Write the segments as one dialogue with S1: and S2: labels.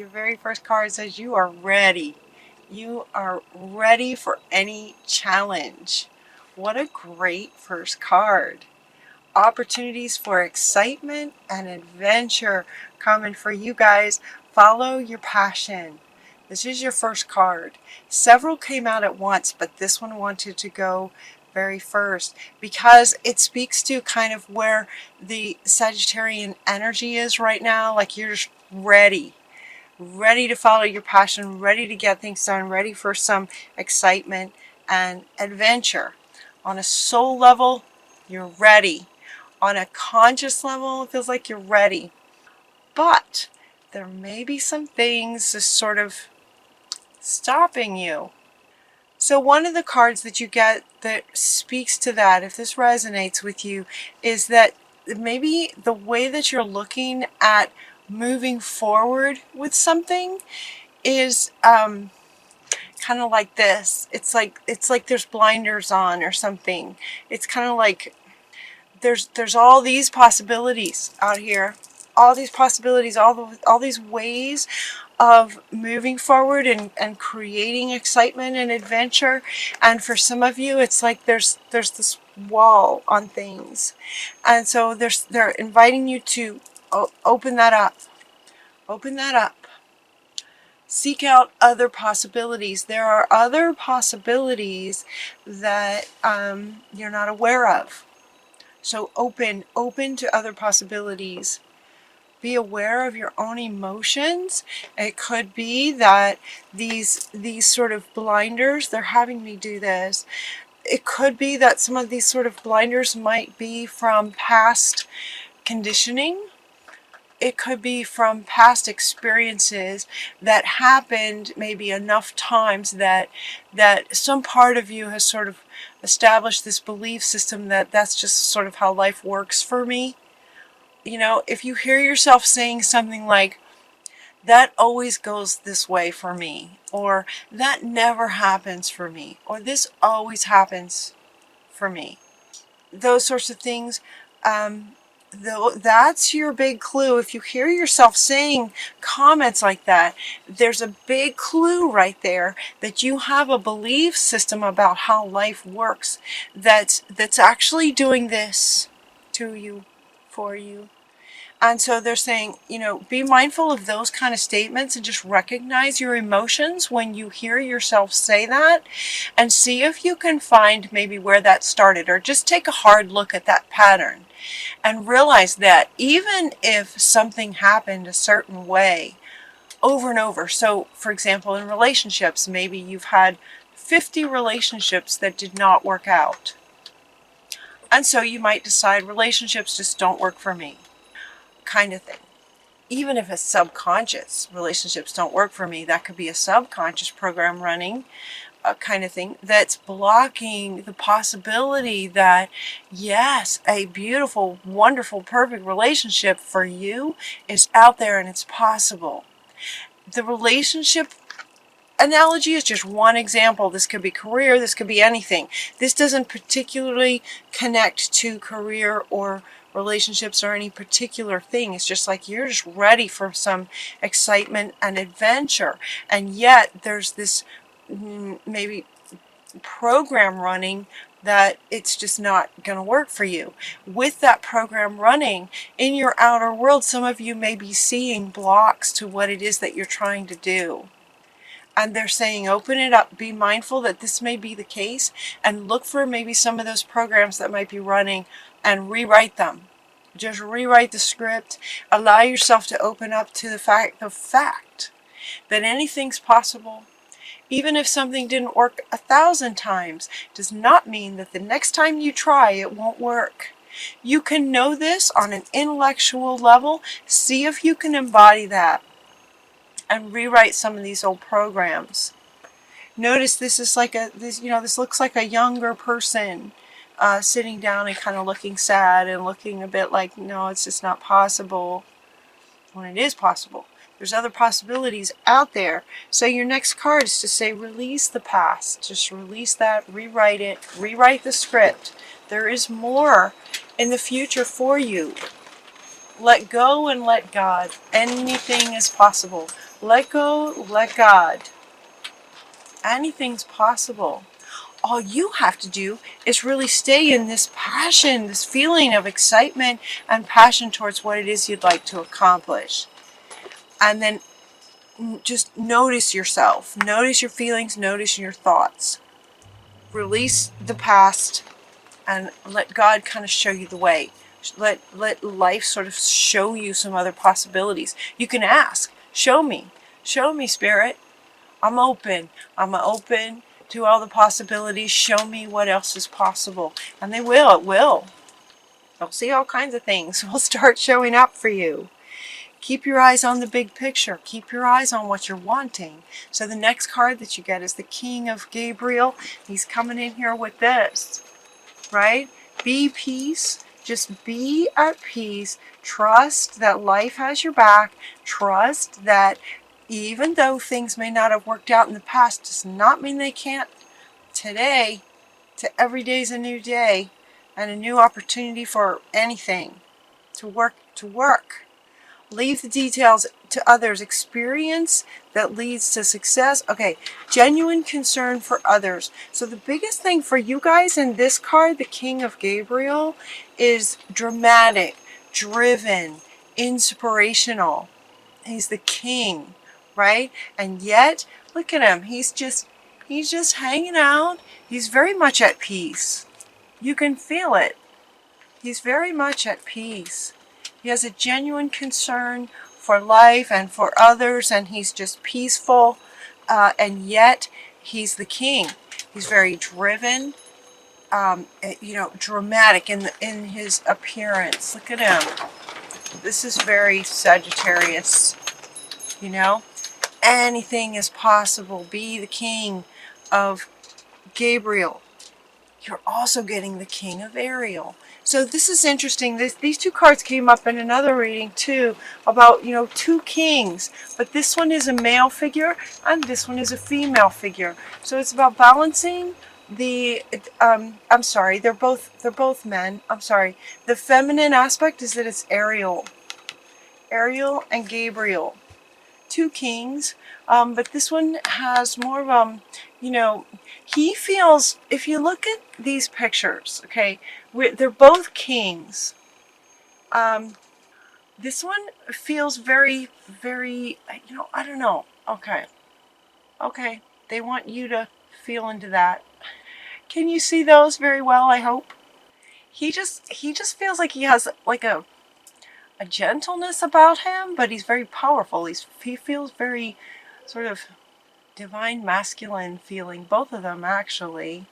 S1: Your very first card says you are ready. You are ready for any challenge. What a great first card. Opportunities for excitement and adventure coming for you guys. Follow your passion. This is your first card. Several came out at once, but this one wanted to go very first because it speaks to kind of where the Sagittarian energy is right now. Like you're just ready to follow your passion, ready to get things done, ready for some excitement and adventure. On a soul level, you're ready. On a conscious level, it feels like you're ready. But there may be some things just sort of stopping you. So one of the cards that you get that speaks to that, if this resonates with you, is that maybe the way that you're looking at moving forward with something is kind of like this. It's like there's blinders on or something. It's kind of like there's all these possibilities out here, all these possibilities, all these ways of moving forward and creating excitement and adventure. And for some of you, it's like there's this wall on things, and so they're inviting you to open that up. Open that up. Seek out other possibilities. There are other possibilities that you're not aware of. So open to other possibilities. Be aware of your own emotions. It could be that these sort of blinders, they're having me do this. It could be that some of these sort of blinders might be from past conditioning. It could be from past experiences that happened maybe enough times that some part of you has sort of established this belief system that that's just sort of how life works for me. You know, if you hear yourself saying something like, that always goes this way for me, or that never happens for me, or this always happens for me, those sorts of things, that's your big clue. If you hear yourself saying comments like that, there's a big clue right there that you have a belief system about how life works that's actually doing this to you, for you. And so they're saying, you know, be mindful of those kind of statements and just recognize your emotions when you hear yourself say that, and see if you can find maybe where that started, or just take a hard look at that pattern and realize that even if something happened a certain way over and over. So for example, in relationships, maybe you've had 50 relationships that did not work out. And so you might decide relationships just don't work for me, kind of thing. Even if it's subconscious, relationships don't work for me, that could be a subconscious program running, kind of thing, that's blocking the possibility that, yes, a beautiful, wonderful, perfect relationship for you is out there and it's possible. The relationship analogy is just one example. This could be career, this could be anything. This doesn't particularly connect to career or relationships or any particular thing. It's just like you're just ready for some excitement and adventure, and yet there's this maybe program running that it's just not going to work for you. With that program running in your outer world, some of you may be seeing blocks to what it is that you're trying to do. And they're saying, open it up, be mindful that this may be the case, and look for maybe some of those programs that might be running and rewrite them. Just rewrite the script. Allow yourself to open up to the fact that anything's possible. Even if something didn't work 1,000 times, does not mean that the next time you try, it won't work. You can know this on an intellectual level. See if you can embody that and rewrite some of these old programs. Notice this is like this looks like a younger person sitting down and kind of looking sad and looking a bit like, no, it's just not possible, when it is possible. There's other possibilities out there. So your next card is to say, release the past. Just release that, rewrite it, rewrite the script. There is more in the future for you. Let go and let God. Anything is possible. Let go, let God. Anything's possible. All you have to do is really stay in this passion, this feeling of excitement and passion towards what it is you'd like to accomplish. And then just notice yourself. Notice your feelings, notice your thoughts. Release the past and let God kind of show you the way. Let life sort of show you some other possibilities. You can ask, show me, Spirit. I'm open to all the possibilities. Show me what else is possible. And it will. You'll see all kinds of things will start showing up for you. Keep your eyes on the big picture. Keep your eyes on what you're wanting. So the next card that you get is the King of Gabriel. He's coming in here with this, right? Be peace. Just be at peace. Trust that life has your back. Trust that even though things may not have worked out in the past, does not mean they can't today. Every day is a new day and a new opportunity for anything to work. Leave the details to others. Experience that leads to success. Okay, genuine concern for others. So the biggest thing for you guys in this card, the King of Gabriel, is dramatic, driven, inspirational. He's the king, right? And yet, look at him. He's just hanging out. He's very much at peace. You can feel it. He's very much at peace. He has a genuine concern for life and for others, and he's just peaceful, and yet he's the king. He's very driven, dramatic in his appearance. Look at him. This is very Sagittarius, Anything is possible. Be the King of Gabriel. You're also getting the King of Ariel. So this is interesting. These two cards came up in another reading too about, two kings. But this one is a male figure and this one is a female figure. So it's about balancing the, I'm sorry, they're both men. I'm sorry. The feminine aspect is that it's Ariel. Ariel and Gabriel. Two kings. But this one has more of, he feels, if you look at these pictures, okay, they're both kings. This one feels very, very, I don't know. Okay, they want you to feel into that. Can you see those very well, I hope? He just feels like he has like a gentleness about him, but he's very powerful. He feels very sort of divine masculine feeling, both of them actually.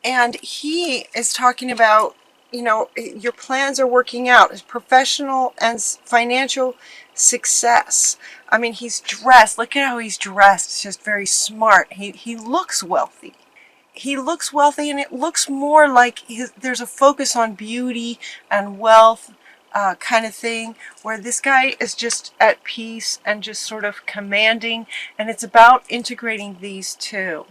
S1: And he is talking about, your plans are working out, his professional and financial success. I mean, he's dressed. Look at how he's dressed. It's just very smart. He looks wealthy. He looks wealthy, and it looks more like there's a focus on beauty and wealth kind of thing, where this guy is just at peace and just sort of commanding, and it's about integrating these two.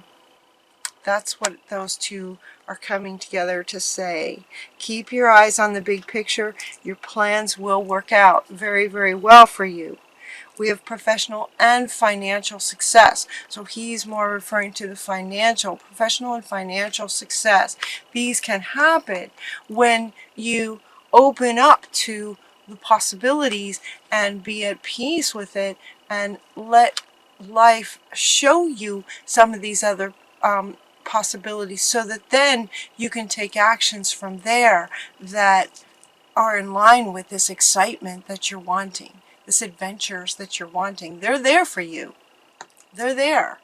S1: That's what those two are coming together to say. Keep your eyes on the big picture. Your plans will work out very, very well for you. We have professional and financial success. So he's more referring to the professional and financial success. These can happen when you open up to the possibilities and be at peace with it and let life show you some of these other possibilities, so that then you can take actions from there that are in line with this excitement that you're wanting. This adventures that you're wanting. They're there for you. They're there.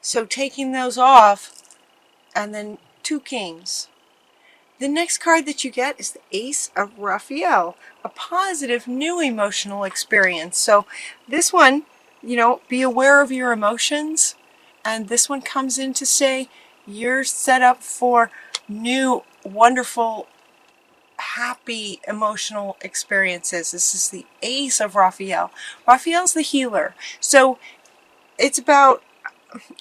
S1: So taking those off, and then two kings. The next card that you get is the Ace of Raphael, a positive new emotional experience. So this one, be aware of your emotions. And this one comes in to say you're set up for new, wonderful, happy emotional experiences. This is the Ace of Raphael. Raphael's the healer. So it's about,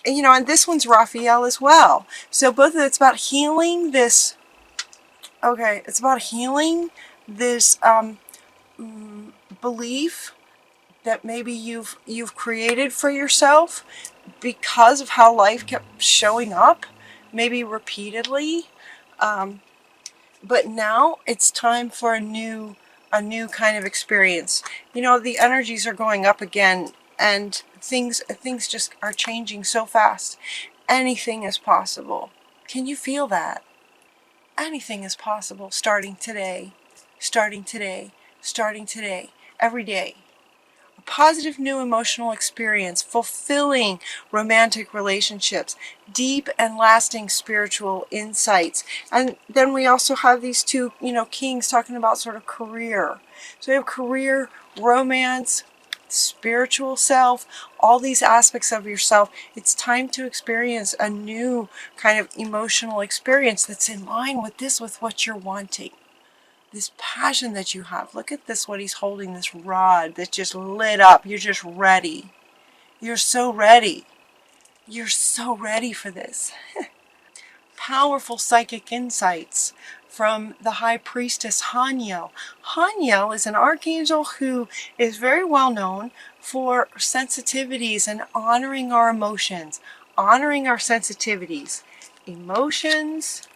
S1: and this one's Raphael as well. So both of it's about healing this, it's about healing this belief that maybe you've created for yourself because of how life kept showing up, maybe repeatedly. But now it's time for a new kind of experience. You know, the energies are going up again, and things just are changing so fast. Anything is possible. Can you feel that? Anything is possible starting today, starting today, starting today, every day. A positive new emotional experience, fulfilling romantic relationships, deep and lasting spiritual insights. And then we also have these two, kings talking about sort of career. So we have career, romance, spiritual self, all these aspects of yourself. It's time to experience a new kind of emotional experience that's in line with what you're wanting. This passion that you have. Look at this, what he's holding, this rod that's just lit up. You're just ready. You're so ready. You're so ready for this. Powerful psychic insights from the High Priestess Haniel. Haniel is an archangel who is very well known for sensitivities and honoring our emotions, honoring our sensitivities. Emotions,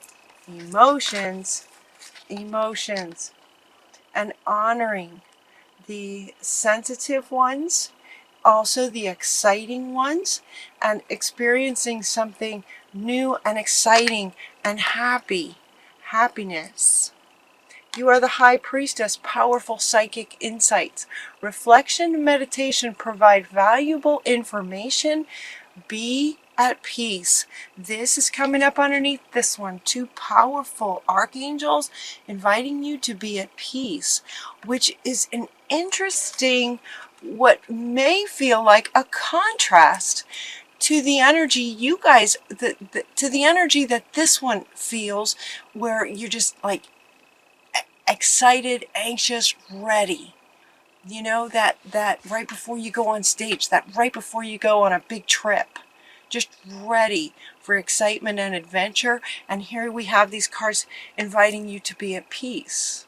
S1: emotions, emotions, and honoring the sensitive ones, also the exciting ones, and experiencing something new and exciting and happiness. You are the High Priestess, powerful psychic insights. Reflection and meditation provide valuable information. Be at peace. This is coming up underneath this one. Two powerful archangels inviting you to be at peace, which is an interesting, what may feel like a contrast to the energy you guys, to the energy that this one feels, where you're just like excited, anxious, ready. You know, that right before you go on stage, that right before you go on a big trip, just ready for excitement and adventure. And here we have these cards inviting you to be at peace.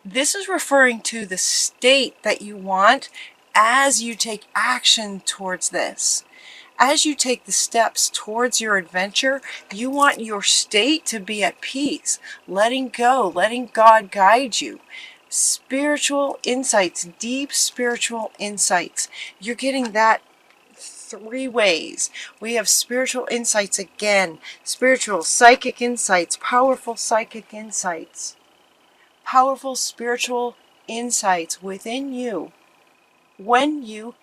S1: This is referring to the state that you want as you take action towards this. As you take the steps towards your adventure, you want your state to be at peace, letting go, letting God guide you. Spiritual insights, deep spiritual insights. You're getting that three ways. We have spiritual insights again, spiritual psychic insights, powerful psychic insights, powerful spiritual insights within you. When you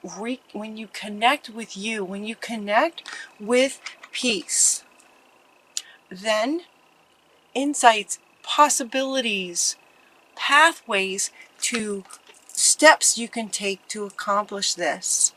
S1: connect with you, when you connect with peace, then insights, possibilities, pathways to steps you can take to accomplish this.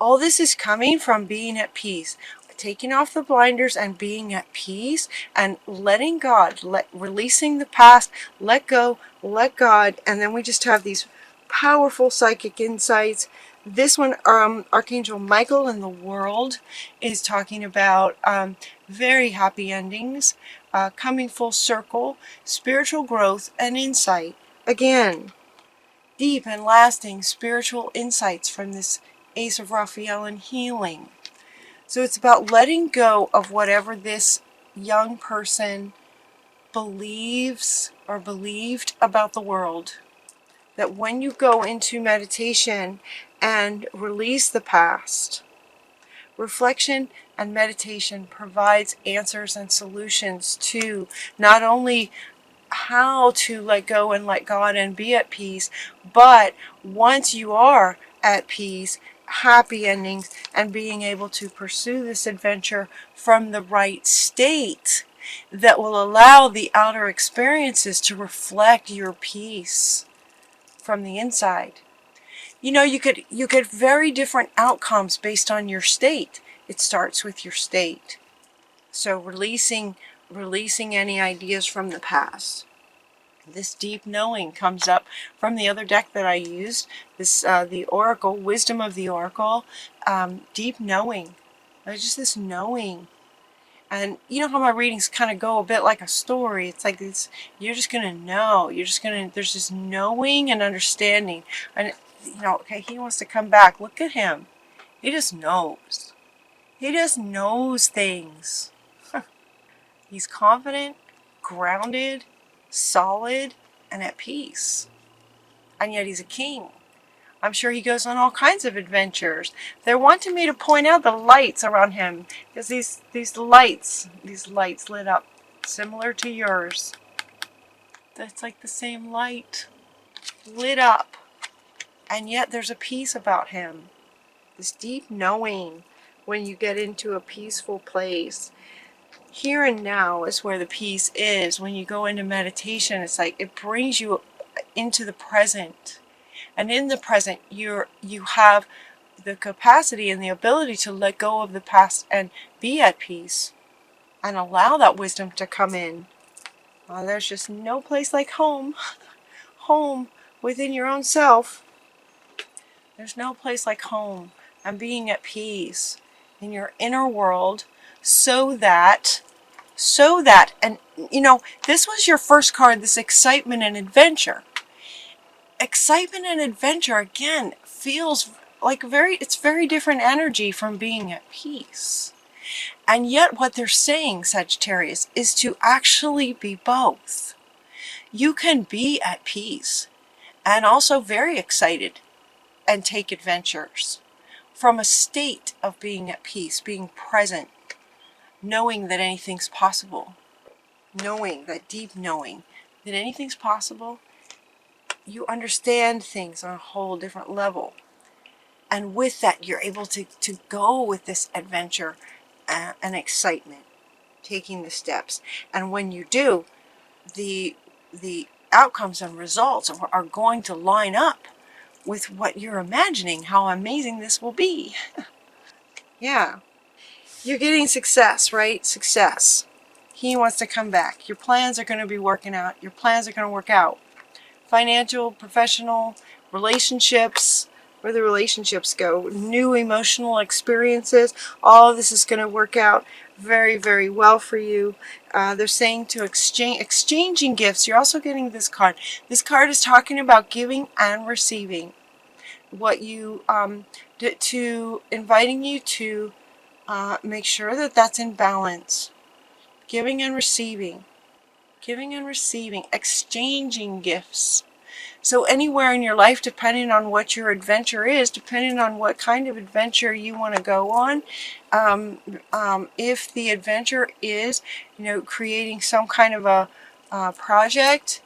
S1: All this is coming from being at peace, taking off the blinders and being at peace and letting God, releasing the past, let go, let God, and then we just have these powerful psychic insights. This one, Archangel Michael in the world is talking about very happy endings, coming full circle, spiritual growth and insight. Again, deep and lasting spiritual insights from this Ace of Raphael and healing. So it's about letting go of whatever this young person believes or believed about the world. That when you go into meditation and release the past, reflection and meditation provides answers and solutions to not only how to let go and let God and be at peace, but once you are at peace, happy endings, and being able to pursue this adventure from the right state that will allow the outer experiences to reflect your peace from the inside. You know, you could get very different outcomes based on your state. It starts with your state. So releasing any ideas from the past. This deep knowing comes up from the other deck that I used. This the Oracle, Wisdom of the Oracle. Deep knowing. Just this knowing. And you know how my readings kind of go a bit like a story. It's like you're just going to know. There's this knowing and understanding. And okay, he wants to come back. Look at him. He just knows. He just knows things. He's confident, grounded, solid, and at peace. And yet he's a king. I'm sure he goes on all kinds of adventures. They're wanting me to point out the lights around him. Because these lights lit up, similar to yours. That's like the same light, lit up. And yet there's a peace about him. This deep knowing when you get into a peaceful place. Here and now is where the peace is. When you go into meditation, it's like it brings you into the present. And in the present, you have the capacity and the ability to let go of the past and be at peace and allow that wisdom to come in. There's just no place like home. Home within your own self. There's no place like home and being at peace in your inner world so that, and this was your first card, this excitement and adventure. Excitement and adventure, again, feels like it's very different energy from being at peace. And yet what they're saying, Sagittarius, is to actually be both. You can be at peace and also very excited and take adventures from a state of being at peace, being present, knowing that anything's possible, knowing, that deep knowing that anything's possible. You understand things on a whole different level. And with that, you're able to go with this adventure and excitement, taking the steps. And when you do, the outcomes and results are going to line up with what you're imagining, how amazing this will be. Yeah. You're getting success, right? Success. He wants to come back. Your plans are going to be working out. Your plans are going to work out. Financial, professional, relationships, where the relationships go, new emotional experiences, all of this is going to work out very, very well for you. They're saying to exchanging gifts. You're also getting this card. This card is talking about giving and receiving. What you, inviting you to make sure that that's in balance. Giving and receiving. Giving and receiving, exchanging gifts. So anywhere in your life, depending on what your adventure is, depending on what kind of adventure you want to go on, if the adventure is, creating some kind of a project,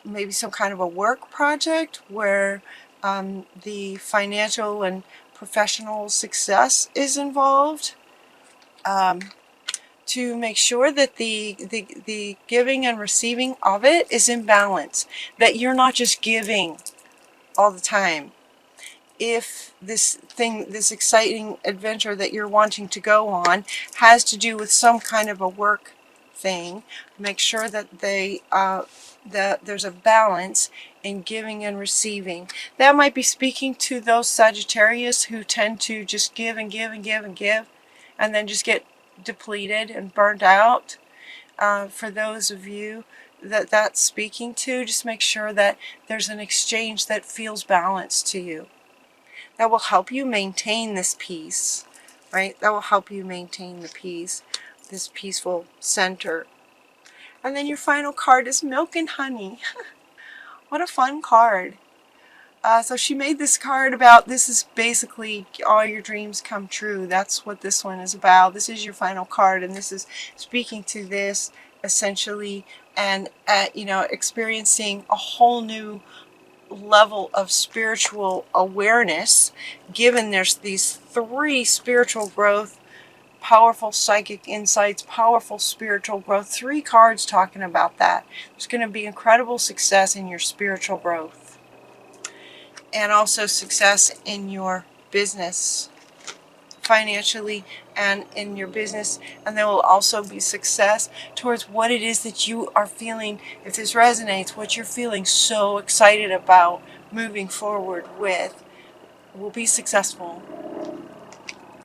S1: maybe some kind of a work project where the financial and professional success is involved, to make sure that the giving and receiving of it is in balance, that you're not just giving all the time. If this exciting adventure that you're wanting to go on has to do with some kind of a work thing, make sure that there's a balance in giving and receiving. That might be speaking to those Sagittarius who tend to just give and give and give and give, and then just get depleted and burnt out. For those of you that that's speaking to, just make sure that there's an exchange that feels balanced to you. That will help you maintain this peace, right? That will help you maintain the peace, this peaceful center. And then your final card is Milk and Honey. What a fun card. So she made this card about, this is basically all your dreams come true. That's what this one is about. This is your final card, and this is speaking to this essentially, and experiencing a whole new level of spiritual awareness, given there's these 3 spiritual growth, powerful psychic insights, powerful spiritual growth, 3 cards talking about that. There's going to be incredible success in your spiritual growth. And also success in your business, financially and in your business. And there will also be success towards what it is that you are feeling. If this resonates, what you're feeling so excited about moving forward with will be successful.